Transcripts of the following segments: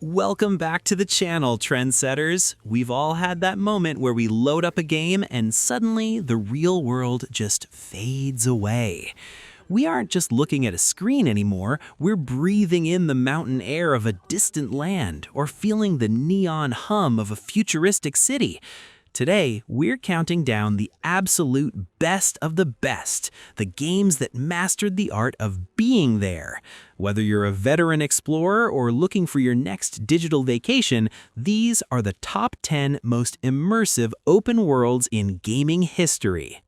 Welcome back to the channel, Trendsetters. We've all had that moment where we load up a game and suddenly the real world just fades away. We aren't just looking at a screen anymore, we're breathing in the mountain air of a distant land or feeling the neon hum of a futuristic city. Today, we're counting down the absolute best of the best, the games that mastered the art of being there. Whether you're a veteran explorer or looking for your next digital vacation, these are the top 10 most immersive open worlds in gaming history.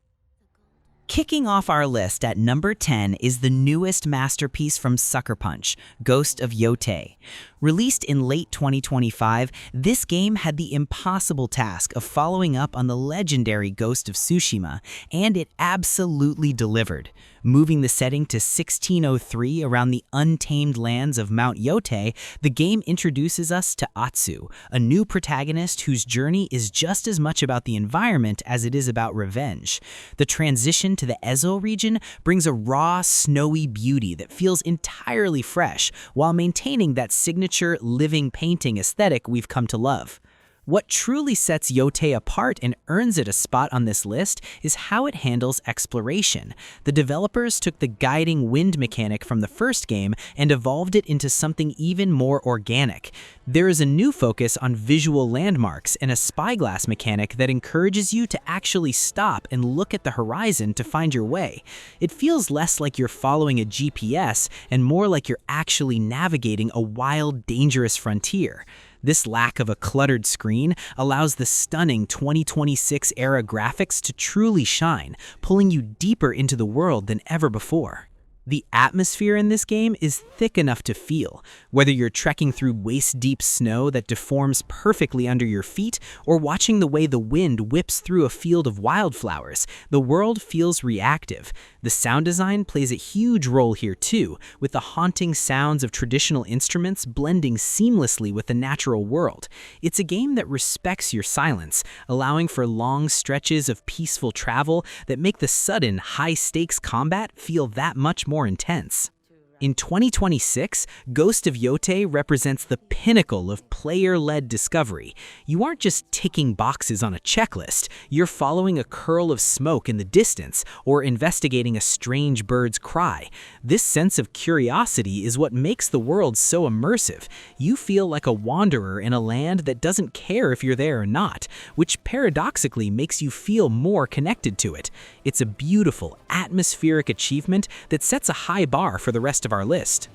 Kicking off our list at number 10 is the newest masterpiece from Sucker Punch, Ghost of Yōtei. Released in late 2025, this game had the impossible task of following up on the legendary Ghost of Tsushima, and it absolutely delivered. Moving the setting to 1603 around the untamed lands of Mount Yōtei, the game introduces us to Atsu, a new protagonist whose journey is just as much about the environment as it is about revenge. The transition to the Ezo region brings a raw, snowy beauty that feels entirely fresh, while maintaining that signature living painting aesthetic we've come to love. What truly sets Yōtei apart and earns it a spot on this list is how it handles exploration. The developers took the guiding wind mechanic from the first game and evolved it into something even more organic. There is a new focus on visual landmarks and a spyglass mechanic that encourages you to actually stop and look at the horizon to find your way. It feels less like you're following a GPS and more like you're actually navigating a wild, dangerous frontier. This lack of a cluttered screen allows the stunning 2026-era graphics to truly shine, pulling you deeper into the world than ever before. The atmosphere in this game is thick enough to feel, whether you're trekking through waist-deep snow that deforms perfectly under your feet or watching the way the wind whips through a field of wildflowers. The world feels reactive. The sound design plays a huge role here too, with the haunting sounds of traditional instruments blending seamlessly with the natural world. It's a game that respects your silence, allowing for long stretches of peaceful travel that make the sudden, high-stakes combat feel that much more intense. In 2026, Ghost of Yōtei represents the pinnacle of player-led discovery. You aren't just ticking boxes on a checklist, you're following a curl of smoke in the distance or investigating a strange bird's cry. This sense of curiosity is what makes the world so immersive. You feel like a wanderer in a land that doesn't care if you're there or not, which paradoxically makes you feel more connected to it. It's a beautiful, atmospheric achievement that sets a high bar for the rest of our list.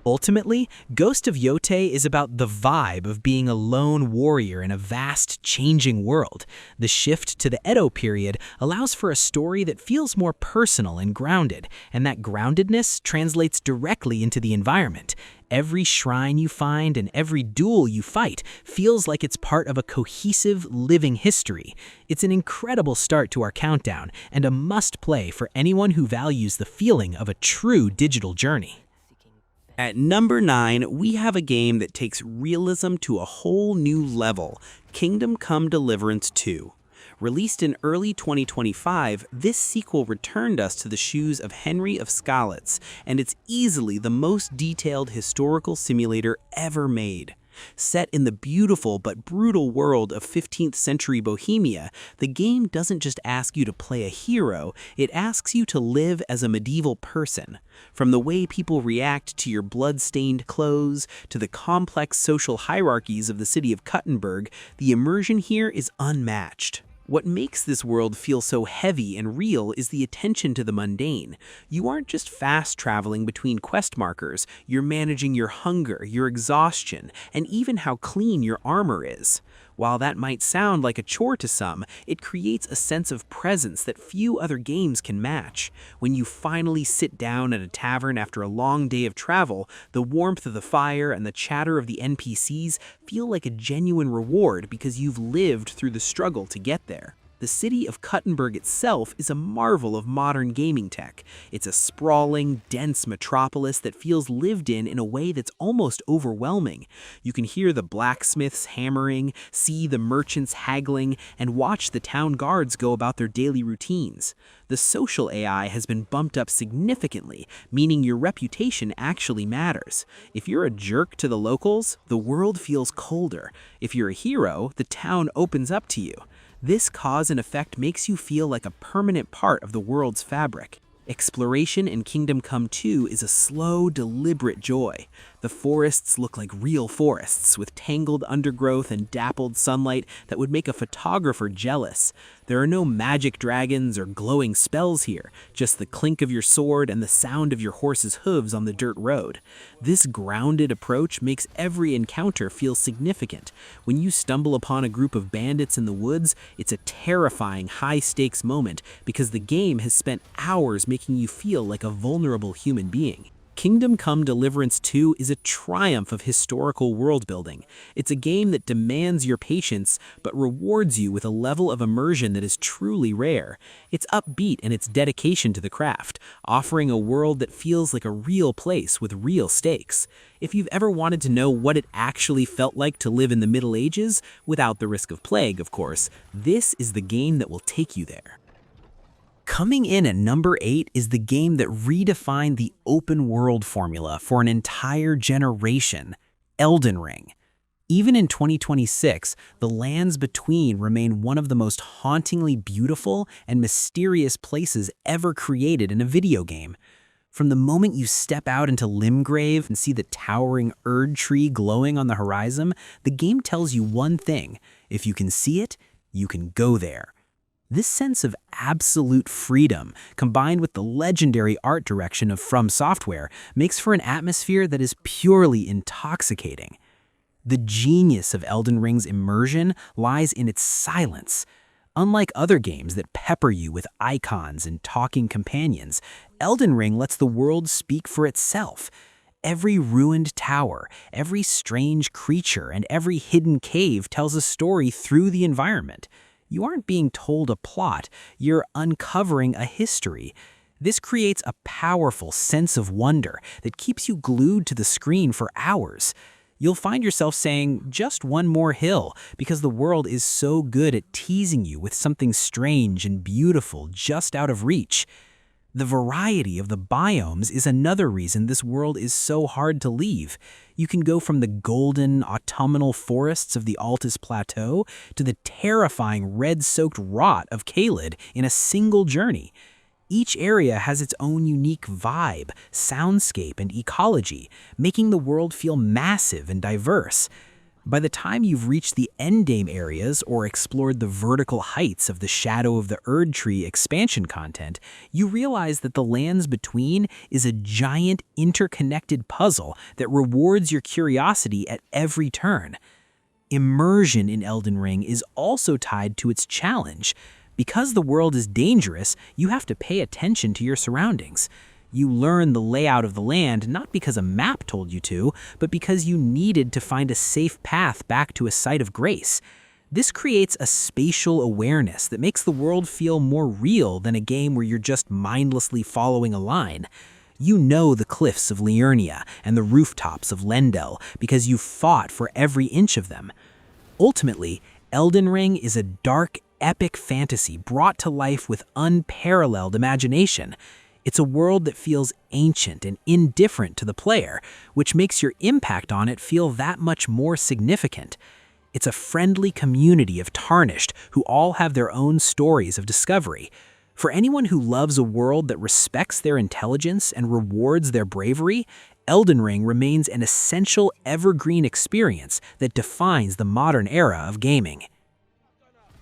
Ultimately, Ghost of Yōtei is about the vibe of being a lone warrior in a vast, changing world. The shift to the Edo period allows for a story that feels more personal and grounded, and that groundedness translates directly into the environment. Every shrine you find and every duel you fight feels like it's part of a cohesive, living history. It's an incredible start to our countdown and a must-play for anyone who values the feeling of a true digital journey. At number 9, we have a game that takes realism to a whole new level, Kingdom Come: Deliverance 2. Released in early 2025, this sequel returned us to the shoes of Henry of Skalitz, and it's easily the most detailed historical simulator ever made. Set in the beautiful but brutal world of 15th century Bohemia, the game doesn't just ask you to play a hero, it asks you to live as a medieval person. From the way people react to your blood-stained clothes, to the complex social hierarchies of the city of Kuttenberg, the immersion here is unmatched. What makes this world feel so heavy and real is the attention to the mundane. You aren't just fast traveling between quest markers, you're managing your hunger, your exhaustion, and even how clean your armor is. While that might sound like a chore to some, it creates a sense of presence that few other games can match. When you finally sit down at a tavern after a long day of travel, the warmth of the fire and the chatter of the NPCs feel like a genuine reward because you've lived through the struggle to get there. The city of Kuttenberg itself is a marvel of modern gaming tech. It's a sprawling, dense metropolis that feels lived in a way that's almost overwhelming. You can hear the blacksmiths hammering, see the merchants haggling, and watch the town guards go about their daily routines. The social AI has been bumped up significantly, meaning your reputation actually matters. If you're a jerk to the locals, the world feels colder. If you're a hero, the town opens up to you. This cause and effect makes you feel like a permanent part of the world's fabric. Exploration in Kingdom Come 2 is a slow, deliberate joy. The forests look like real forests, with tangled undergrowth and dappled sunlight that would make a photographer jealous. There are no magic dragons or glowing spells here, just the clink of your sword and the sound of your horse's hooves on the dirt road. This grounded approach makes every encounter feel significant. When you stumble upon a group of bandits in the woods, it's a terrifying, high-stakes moment because the game has spent hours making you feel like a vulnerable human being. Kingdom Come Deliverance 2 is a triumph of historical world-building. It's a game that demands your patience, but rewards you with a level of immersion that is truly rare. It's upbeat in its dedication to the craft, offering a world that feels like a real place with real stakes. If you've ever wanted to know what it actually felt like to live in the Middle Ages, without the risk of plague, of course, this is the game that will take you there. Coming in at number 8 is the game that redefined the open world formula for an entire generation, Elden Ring. Even in 2026, the lands between remain one of the most hauntingly beautiful and mysterious places ever created in a video game. From the moment you step out into Limgrave and see the towering Erd tree glowing on the horizon, the game tells you one thing: if you can see it, you can go there. This sense of absolute freedom, combined with the legendary art direction of From Software, makes for an atmosphere that is purely intoxicating. The genius of Elden Ring's immersion lies in its silence. Unlike other games that pepper you with icons and talking companions, Elden Ring lets the world speak for itself. Every ruined tower, every strange creature, and every hidden cave tells a story through the environment. You aren't being told a plot, you're uncovering a history. This creates a powerful sense of wonder that keeps you glued to the screen for hours. You'll find yourself saying, just one more hill, because the world is so good at teasing you with something strange and beautiful just out of reach. The variety of the biomes is another reason this world is so hard to leave. You can go from the golden, autumnal forests of the Altus Plateau to the terrifying red-soaked rot of Caelid in a single journey. Each area has its own unique vibe, soundscape, and ecology, making the world feel massive and diverse. By the time you've reached the endgame areas or explored the vertical heights of the Shadow of the Erd Tree expansion content, you realize that the lands between is a giant interconnected puzzle that rewards your curiosity at every turn. Immersion in Elden Ring is also tied to its challenge. Because the world is dangerous, you have to pay attention to your surroundings. You learn the layout of the land not because a map told you to, but because you needed to find a safe path back to a site of grace. This creates a spatial awareness that makes the world feel more real than a game where you're just mindlessly following a line. You know the cliffs of Liurnia and the rooftops of Lendel because you've fought for every inch of them. Ultimately, Elden Ring is a dark, epic fantasy brought to life with unparalleled imagination. It's a world that feels ancient and indifferent to the player, which makes your impact on it feel that much more significant. It's a friendly community of Tarnished who all have their own stories of discovery. For anyone who loves a world that respects their intelligence and rewards their bravery, Elden Ring remains an essential evergreen experience that defines the modern era of gaming.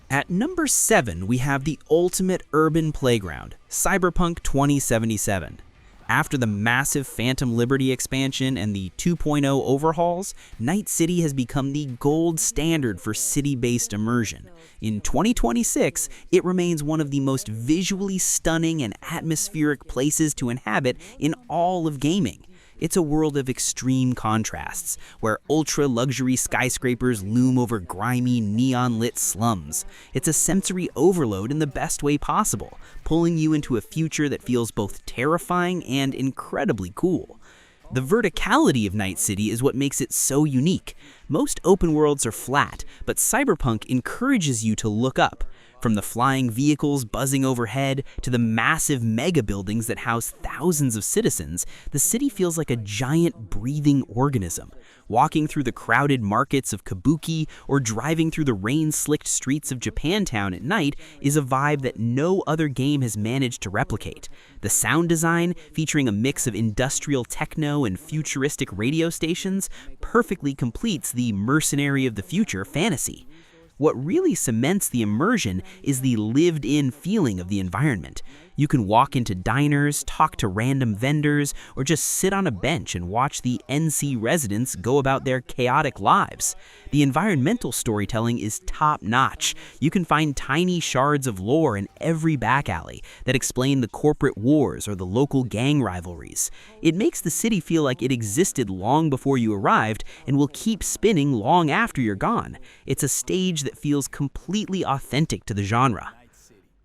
At number 7, we have the ultimate urban playground, Cyberpunk 2077. After the massive Phantom Liberty expansion and the 2.0 overhauls, Night City has become the gold standard for city-based immersion. In 2026, it remains one of the most visually stunning and atmospheric places to inhabit in all of gaming. It's a world of extreme contrasts, where ultra-luxury skyscrapers loom over grimy, neon-lit slums. It's a sensory overload in the best way possible, pulling you into a future that feels both terrifying and incredibly cool. The verticality of Night City is what makes it so unique. Most open worlds are flat, but Cyberpunk encourages you to look up. From the flying vehicles buzzing overhead to the massive mega buildings that house thousands of citizens, the city feels like a giant breathing organism. Walking through the crowded markets of Kabuki or driving through the rain-slicked streets of Japantown at night is a vibe that no other game has managed to replicate. The sound design, featuring a mix of industrial techno and futuristic radio stations, perfectly completes the mercenary of the future fantasy. What really cements the immersion is the lived-in feeling of the environment. You can walk into diners, talk to random vendors, or just sit on a bench and watch the NC residents go about their chaotic lives. The environmental storytelling is top-notch. You can find tiny shards of lore in every back alley that explain the corporate wars or the local gang rivalries. It makes the city feel like it existed long before you arrived and will keep spinning long after you're gone. It's a stage that feels completely authentic to the genre.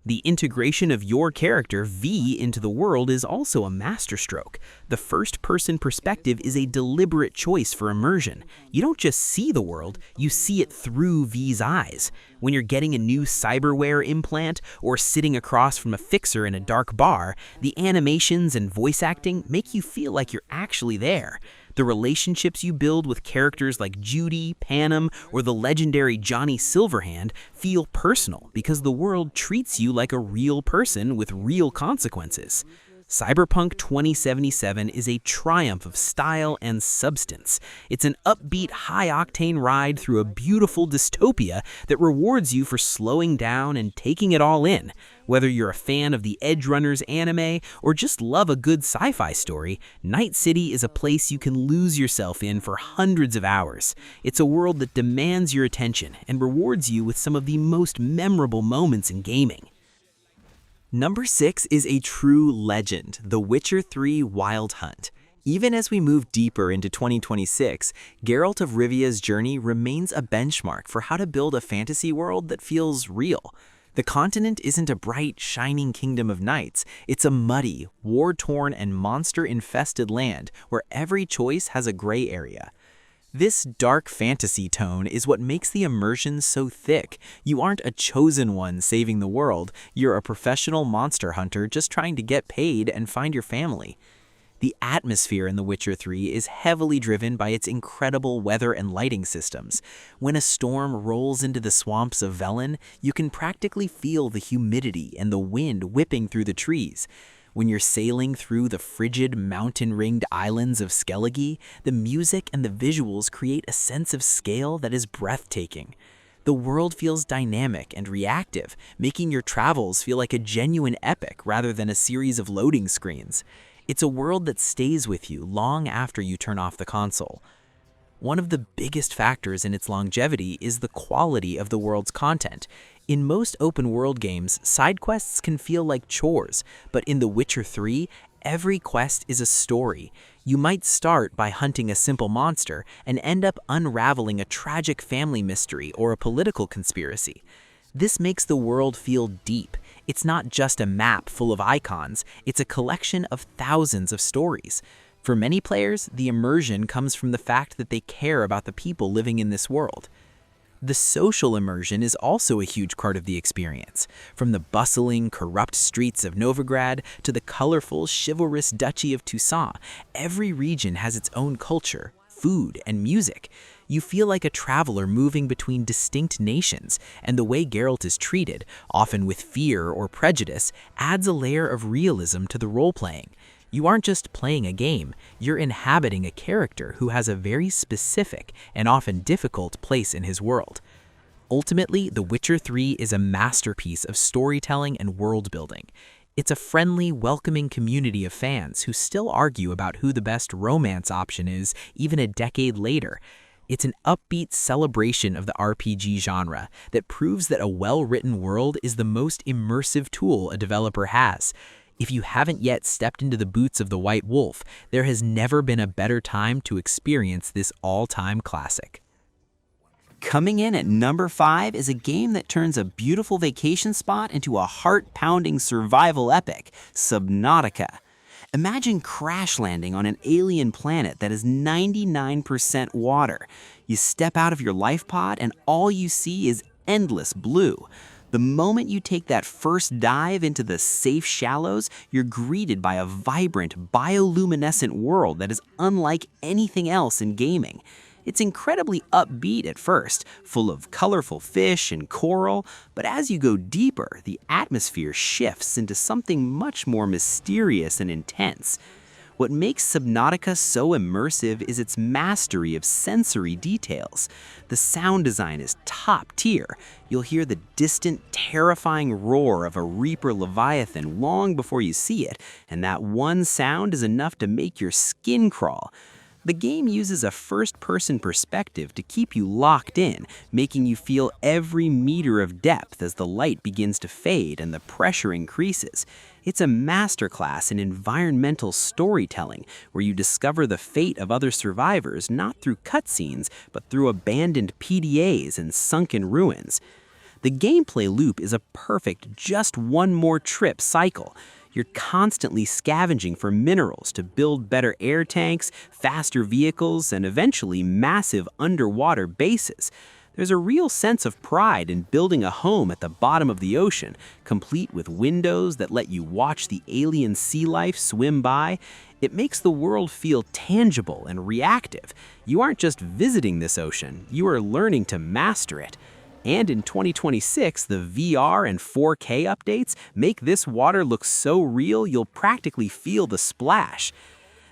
The integration of your character, V, into the world is also a masterstroke. The first-person perspective is a deliberate choice for immersion. You don't just see the world, you see it through V's eyes. When you're getting a new cyberware implant or sitting across from a fixer in a dark bar, the animations and voice acting make you feel like you're actually there. The relationships you build with characters like Judy, Panem, or the legendary Johnny Silverhand feel personal because the world treats you like a real person with real consequences. Cyberpunk 2077 is a triumph of style and substance. It's an upbeat, high-octane ride through a beautiful dystopia that rewards you for slowing down and taking it all in. Whether you're a fan of the Edge Runners anime or just love a good sci-fi story, Night City is a place you can lose yourself in for hundreds of hours. It's a world that demands your attention and rewards you with some of the most memorable moments in gaming. Number 6 is a true legend, The Witcher 3 Wild Hunt. Even as we move deeper into 2026, Geralt of Rivia's journey remains a benchmark for how to build a fantasy world that feels real. The continent isn't a bright, shining kingdom of knights. It's a muddy, war-torn, and monster-infested land where every choice has a gray area. This dark fantasy tone is what makes the immersion so thick. You aren't a chosen one saving the world, you're a professional monster hunter just trying to get paid and find your family. The atmosphere in The Witcher 3 is heavily driven by its incredible weather and lighting systems. When a storm rolls into the swamps of Velen, you can practically feel the humidity and the wind whipping through the trees. When you're sailing through the frigid, mountain-ringed islands of Skellige, the music and the visuals create a sense of scale that is breathtaking. The world feels dynamic and reactive, making your travels feel like a genuine epic rather than a series of loading screens. It's a world that stays with you long after you turn off the console. One of the biggest factors in its longevity is the quality of the world's content. In most open-world games, side quests can feel like chores, but in The Witcher 3, every quest is a story. You might start by hunting a simple monster and end up unraveling a tragic family mystery or a political conspiracy. This makes the world feel deep. It's not just a map full of icons, it's a collection of thousands of stories. For many players, the immersion comes from the fact that they care about the people living in this world. The social immersion is also a huge part of the experience. From the bustling, corrupt streets of Novigrad to the colorful, chivalrous duchy of Toussaint, every region has its own culture, food, and music. You feel like a traveler moving between distinct nations, and the way Geralt is treated, often with fear or prejudice, adds a layer of realism to the role-playing. You aren't just playing a game, you're inhabiting a character who has a very specific and often difficult place in his world. Ultimately, The Witcher 3 is a masterpiece of storytelling and world-building. It's a friendly, welcoming community of fans who still argue about who the best romance option is even a decade later. It's an upbeat celebration of the RPG genre that proves that a well-written world is the most immersive tool a developer has. If you haven't yet stepped into the boots of the White Wolf, there has never been a better time to experience this all-time classic. Coming in at number 5 is a game that turns a beautiful vacation spot into a heart-pounding survival epic, Subnautica. Imagine crash landing on an alien planet that is 99% water. You step out of your life pod and all you see is endless blue. The moment you take that first dive into the safe shallows, you're greeted by a vibrant, bioluminescent world that is unlike anything else in gaming. It's incredibly upbeat at first, full of colorful fish and coral, but as you go deeper, the atmosphere shifts into something much more mysterious and intense. What makes Subnautica so immersive is its mastery of sensory details. The sound design is top tier. You'll hear the distant, terrifying roar of a Reaper Leviathan long before you see it, and that one sound is enough to make your skin crawl. The game uses a first-person perspective to keep you locked in, making you feel every meter of depth as the light begins to fade and the pressure increases. It's a masterclass in environmental storytelling, where you discover the fate of other survivors not through cutscenes, but through abandoned PDAs and sunken ruins. The gameplay loop is a perfect just one more trip cycle. You're constantly scavenging for minerals to build better air tanks, faster vehicles, and eventually massive underwater bases. There's a real sense of pride in building a home at the bottom of the ocean, complete with windows that let you watch the alien sea life swim by. It makes the world feel tangible and reactive. You aren't just visiting this ocean, you are learning to master it. And in 2026, the VR and 4K updates make this water look so real you'll practically feel the splash.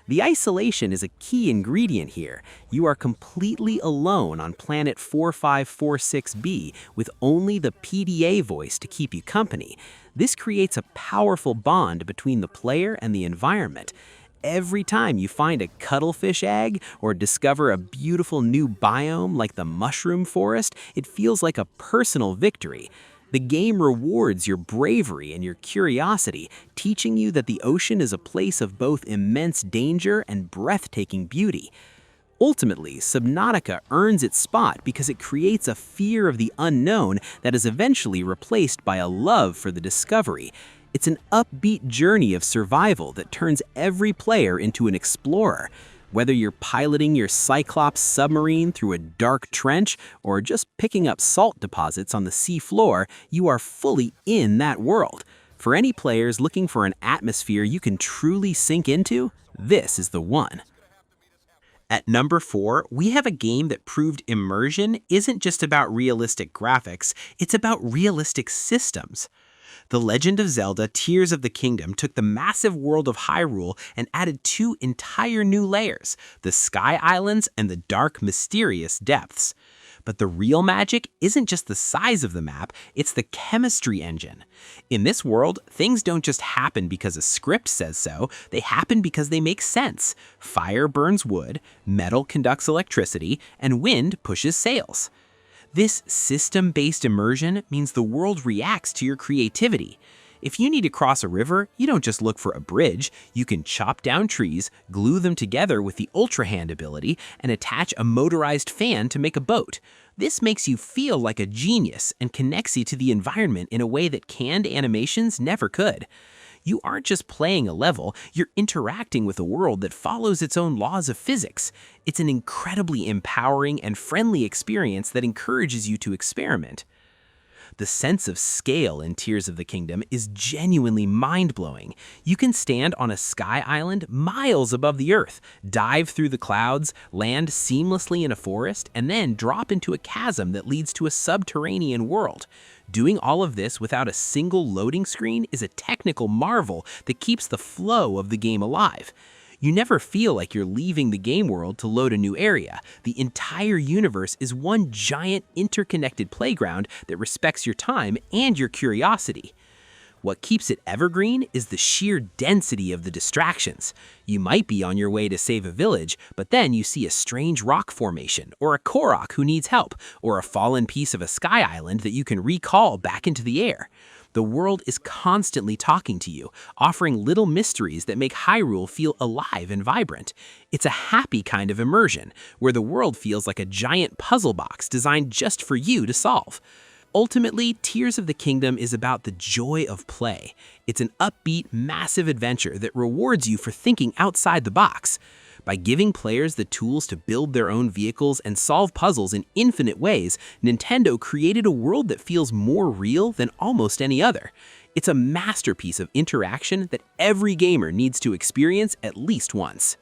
The isolation is a key ingredient here. You are completely alone on planet 4546b with only the PDA voice to keep you company. This creates a powerful bond between the player and the environment. Every time you find a cuttlefish egg or discover a beautiful new biome like the mushroom forest, it feels like a personal victory. The game rewards your bravery and your curiosity, teaching you that the ocean is a place of both immense danger and breathtaking beauty. Ultimately, Subnautica earns its spot because it creates a fear of the unknown that is eventually replaced by a love for the discovery. It's an upbeat journey of survival that turns every player into an explorer. Whether you're piloting your Cyclops submarine through a dark trench or just picking up salt deposits on the sea floor, you are fully in that world. For any players looking for an atmosphere you can truly sink into, this is the one. At number 4, we have a game that proved immersion isn't just about realistic graphics, it's about realistic systems. The Legend of Zelda Tears of the Kingdom took the massive world of Hyrule and added 2 entire new layers, the Sky Islands and the dark, mysterious depths. But the real magic isn't just the size of the map, it's the chemistry engine. In this world, things don't just happen because a script says so, they happen because they make sense. Fire burns wood, metal conducts electricity, and wind pushes sails. This system-based immersion means the world reacts to your creativity. If you need to cross a river, you don't just look for a bridge. You can chop down trees, glue them together with the Ultra Hand ability, and attach a motorized fan to make a boat. This makes you feel like a genius and connects you to the environment in a way that canned animations never could. You aren't just playing a level, you're interacting with a world that follows its own laws of physics. It's an incredibly empowering and friendly experience that encourages you to experiment. The sense of scale in Tears of the Kingdom is genuinely mind-blowing. You can stand on a sky island miles above the earth, dive through the clouds, land seamlessly in a forest, and then drop into a chasm that leads to a subterranean world. Doing all of this without a single loading screen is a technical marvel that keeps the flow of the game alive. You never feel like you're leaving the game world to load a new area. The entire universe is one giant interconnected playground that respects your time and your curiosity. What keeps it evergreen is the sheer density of the distractions. You might be on your way to save a village, but then you see a strange rock formation, or a Korok who needs help, or a fallen piece of a sky island that you can recall back into the air. The world is constantly talking to you, offering little mysteries that make Hyrule feel alive and vibrant. It's a happy kind of immersion, where the world feels like a giant puzzle box designed just for you to solve. Ultimately, Tears of the Kingdom is about the joy of play. It's an upbeat, massive adventure that rewards you for thinking outside the box. By giving players the tools to build their own vehicles and solve puzzles in infinite ways, Nintendo created a world that feels more real than almost any other. It's a masterpiece of interaction that every gamer needs to experience at least once.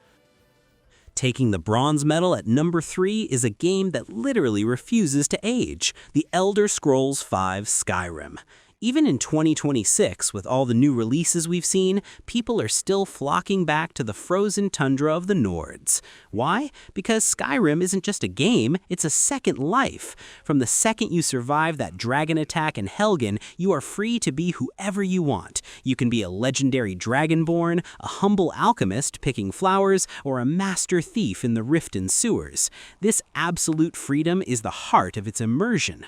Taking the bronze medal at number 3 is a game that literally refuses to age, The Elder Scrolls V: Skyrim. Even in 2026, with all the new releases we've seen, people are still flocking back to the frozen tundra of the Nords. Why? Because Skyrim isn't just a game, it's a second life. From the second you survive that dragon attack in Helgen, you are free to be whoever you want. You can be a legendary dragonborn, a humble alchemist picking flowers, or a master thief in the Riften sewers. This absolute freedom is the heart of its immersion.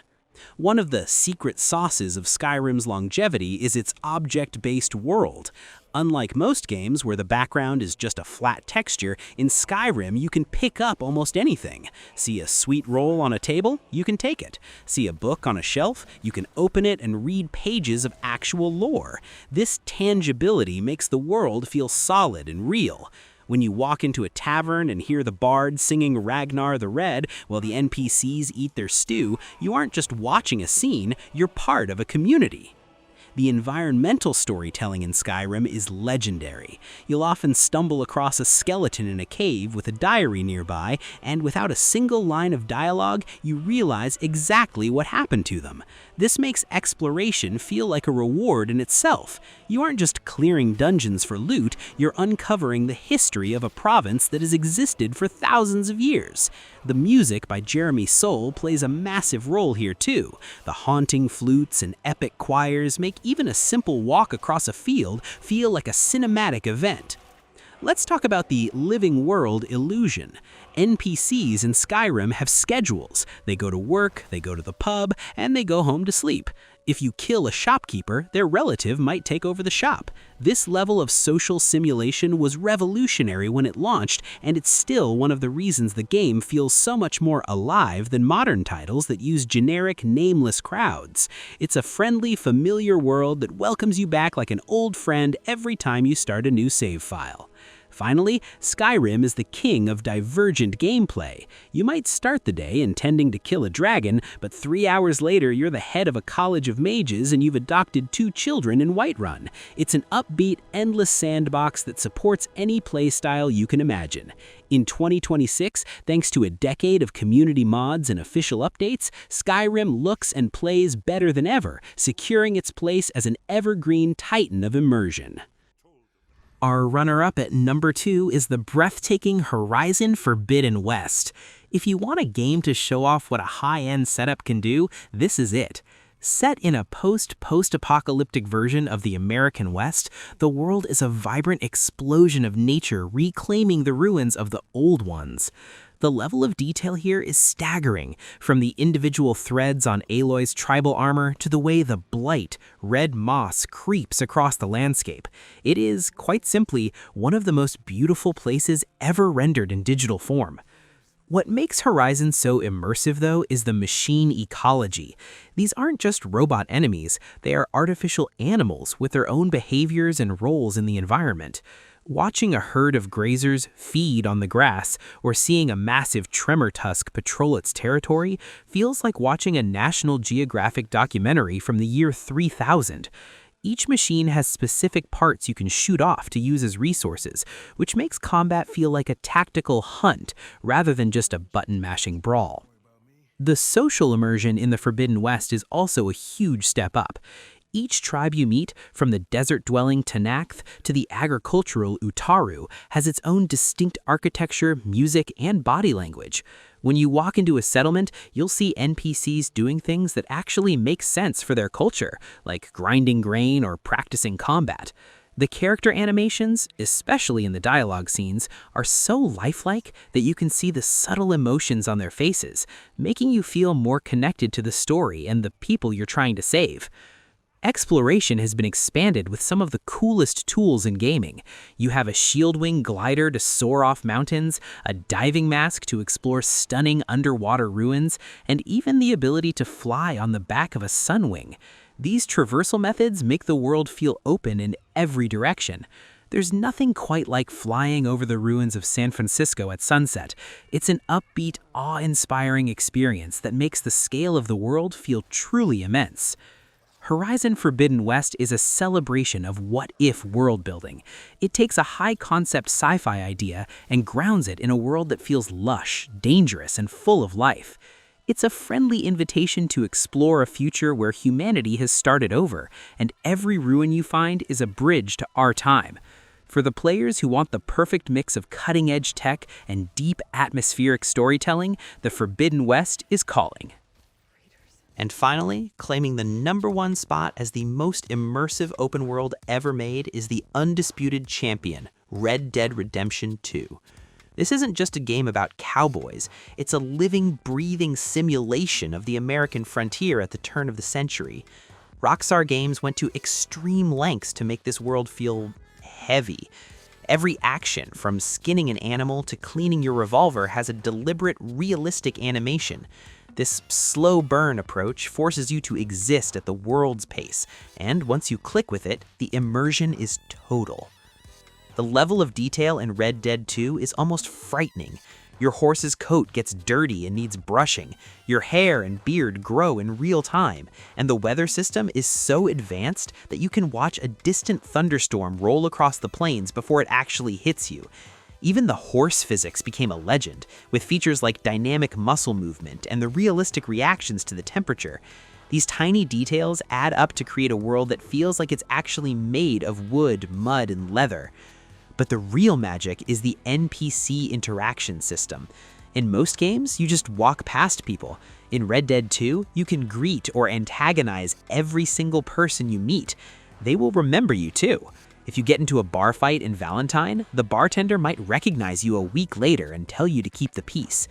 One of the secret sauces of Skyrim's longevity is its object-based world. Unlike most games where the background is just a flat texture, in Skyrim you can pick up almost anything. See a sweet roll on a table? You can take it. See a book on a shelf? You can open it and read pages of actual lore. This tangibility makes the world feel solid and real. When you walk into a tavern and hear the bard singing Ragnar the Red while the NPCs eat their stew, you aren't just watching a scene, you're part of a community. The environmental storytelling in Skyrim is legendary. You'll often stumble across a skeleton in a cave with a diary nearby, and without a single line of dialogue, you realize exactly what happened to them. This makes exploration feel like a reward in itself. You aren't just clearing dungeons for loot, you're uncovering the history of a province that has existed for thousands of years. The music by Jeremy Soule plays a massive role here too. The haunting flutes and epic choirs make even a simple walk across a field feel like a cinematic event. Let's talk about the living world illusion. NPCs in Skyrim have schedules. They go to work, they go to the pub, and they go home to sleep. If you kill a shopkeeper, their relative might take over the shop. This level of social simulation was revolutionary when it launched, and it's still one of the reasons the game feels so much more alive than modern titles that use generic, nameless crowds. It's a friendly, familiar world that welcomes you back like an old friend every time you start a new save file. Finally, Skyrim is the king of divergent gameplay. You might start the day intending to kill a dragon, but 3 hours later you're the head of a college of mages and you've adopted 2 children in Whiterun. It's an upbeat, endless sandbox that supports any playstyle you can imagine. In 2026, thanks to a decade of community mods and official updates, Skyrim looks and plays better than ever, securing its place as an evergreen titan of immersion. Our runner-up at number 2 is the breathtaking Horizon Forbidden West. If you want a game to show off what a high-end setup can do, this is it. Set in a post-apocalyptic version of the American West, the world is a vibrant explosion of nature reclaiming the ruins of the old ones. The level of detail here is staggering, from the individual threads on Aloy's tribal armor to the way the blight, red moss creeps across the landscape. It is, quite simply, one of the most beautiful places ever rendered in digital form. What makes Horizon so immersive, though, is the machine ecology. These aren't just robot enemies, they are artificial animals with their own behaviors and roles in the environment. Watching a herd of grazers feed on the grass or seeing a massive tremor tusk patrol its territory feels like watching a National Geographic documentary from the year 3000. Each machine has specific parts you can shoot off to use as resources, which makes combat feel like a tactical hunt rather than just a button-mashing brawl. The social immersion in the Forbidden West is also a huge step up. Each tribe you meet, from the desert-dwelling Tenakth to the agricultural Utaru, has its own distinct architecture, music, and body language. When you walk into a settlement, you'll see NPCs doing things that actually make sense for their culture, like grinding grain or practicing combat. The character animations, especially in the dialogue scenes, are so lifelike that you can see the subtle emotions on their faces, making you feel more connected to the story and the people you're trying to save. Exploration has been expanded with some of the coolest tools in gaming. You have a shield wing glider to soar off mountains, a diving mask to explore stunning underwater ruins, and even the ability to fly on the back of a sunwing. These traversal methods make the world feel open in every direction. There's nothing quite like flying over the ruins of San Francisco at sunset. It's an upbeat, awe-inspiring experience that makes the scale of the world feel truly immense. Horizon Forbidden West is a celebration of what-if world building. It takes a high-concept sci-fi idea and grounds it in a world that feels lush, dangerous, and full of life. It's a friendly invitation to explore a future where humanity has started over, and every ruin you find is a bridge to our time. For the players who want the perfect mix of cutting-edge tech and deep atmospheric storytelling, the Forbidden West is calling. And finally, claiming the #1 spot as the most immersive open world ever made is the undisputed champion, Red Dead Redemption 2. This isn't just a game about cowboys, it's a living, breathing simulation of the American frontier at the turn of the century. Rockstar Games went to extreme lengths to make this world feel heavy. Every action, from skinning an animal to cleaning your revolver, has a deliberate, realistic animation. This slow burn approach forces you to exist at the world's pace, and once you click with it, the immersion is total. The level of detail in Red Dead 2 is almost frightening. Your horse's coat gets dirty and needs brushing, your hair and beard grow in real time, and the weather system is so advanced that you can watch a distant thunderstorm roll across the plains before it actually hits you. Even the horse physics became a legend, with features like dynamic muscle movement and the realistic reactions to the temperature. These tiny details add up to create a world that feels like it's actually made of wood, mud, and leather. But the real magic is the NPC interaction system. In most games, you just walk past people. In Red Dead 2, you can greet or antagonize every single person you meet. They will remember you too. If you get into a bar fight in Valentine, the bartender might recognize you a week later and tell you to keep the peace.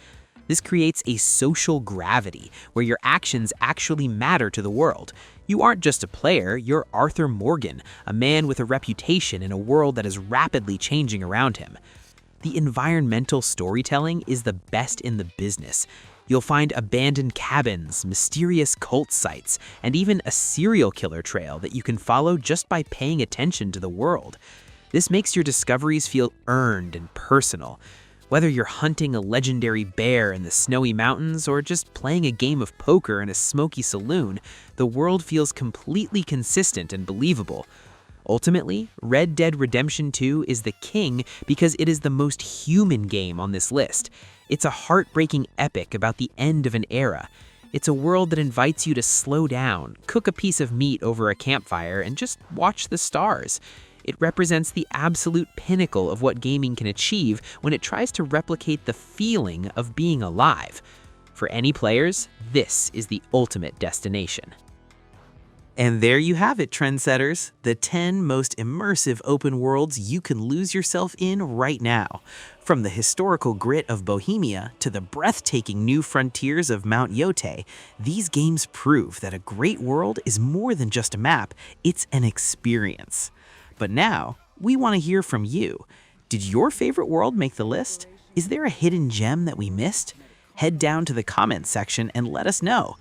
This creates a social gravity where your actions actually matter to the world. You aren't just a player, you're Arthur Morgan, a man with a reputation in a world that is rapidly changing around him. The environmental storytelling is the best in the business. You'll find abandoned cabins, mysterious cult sites, and even a serial killer trail that you can follow just by paying attention to the world. This makes your discoveries feel earned and personal. Whether you're hunting a legendary bear in the snowy mountains or just playing a game of poker in a smoky saloon, the world feels completely consistent and believable. Ultimately, Red Dead Redemption 2 is the king because it is the most human game on this list. It's a heartbreaking epic about the end of an era. It's a world that invites you to slow down, cook a piece of meat over a campfire, and just watch the stars. It represents the absolute pinnacle of what gaming can achieve when it tries to replicate the feeling of being alive. For any players, this is the ultimate destination. And there you have it, Trendsetters, the 10 most immersive open worlds you can lose yourself in right now. From the historical grit of Bohemia to the breathtaking new frontiers of Mount Yōtei, these games prove that a great world is more than just a map, it's an experience. But now, we want to hear from you. Did your favorite world make the list? Is there a hidden gem that we missed? Head down to the comments section and let us know.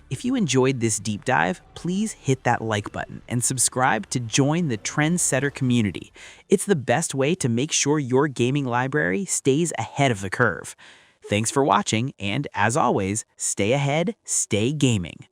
If you enjoyed this deep dive, please hit that like button and subscribe to join the Trendsetter community. It's the best way to make sure your gaming library stays ahead of the curve. Thanks for watching, and as always, stay ahead, stay gaming.